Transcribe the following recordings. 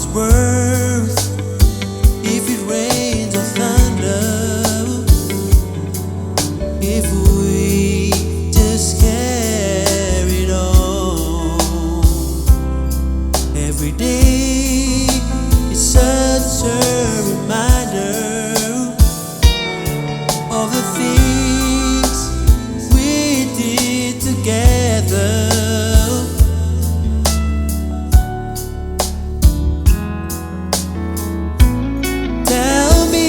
it's worth if it rains or thunder, if we just carried on. Every day is such a reminder of the things we did together. Tell me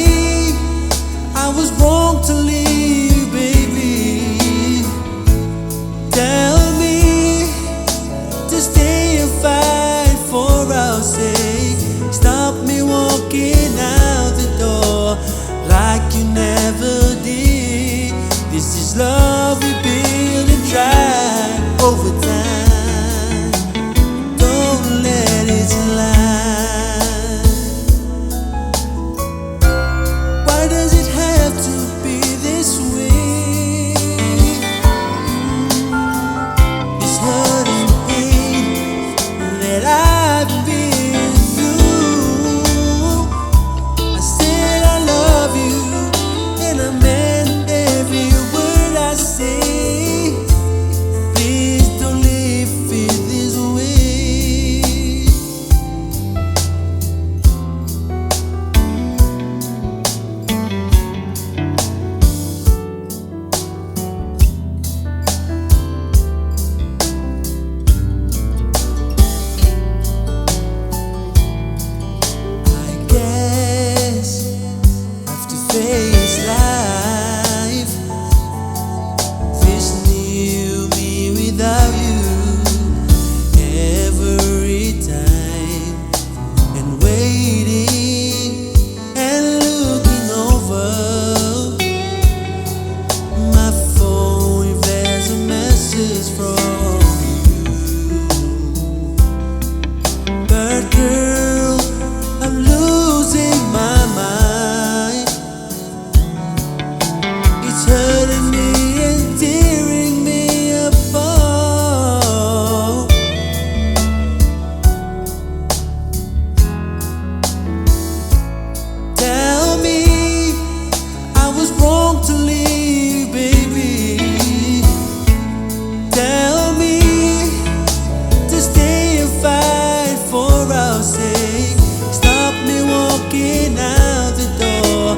I was wrong to leave, baby. Tell me to stay and fight for our sake. Stop me walking out the door like you never did. This is love we build and try over time. Don't let it slide. Why does it have to be this way? This hurt and pain that I've been through. I said I love you, and I meant every word I say. Please don't leave it this way. I guess I have to face life, this new me without you every time, and waiting and looking over my phone if there's a message from you. But girl, I'm losing my mind. It's hurting me and tearing me apart. Tell me I was wrong to leave, baby. Tell me to stay and fight for our sake. Stop me walking out the door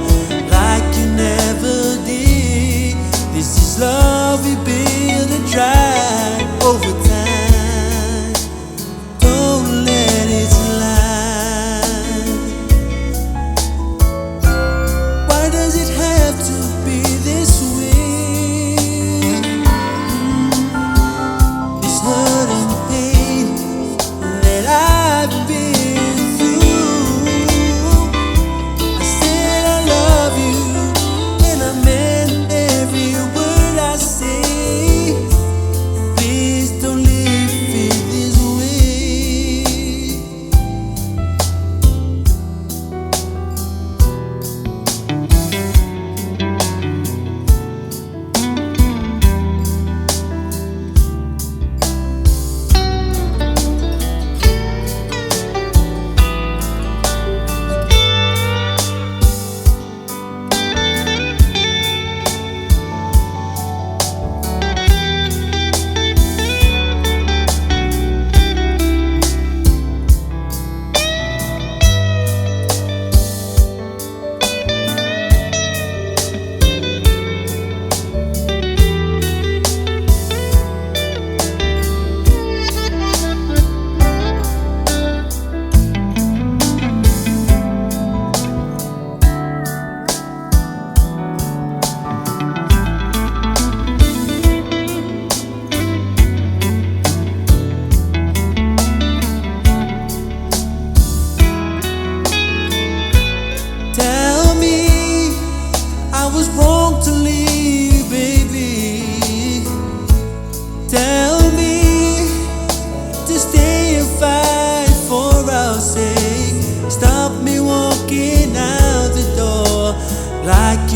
like you never did. This is love we build and try over time. Don't let it slide. Why does it have to be this way? This hurt and pain that I've been through. I said I love you, and I meant every word I say. Please don't leave it this way. Tell me I was wrong to leave, baby. Tell me to stay and fight for our sake. Stop me walking out the door like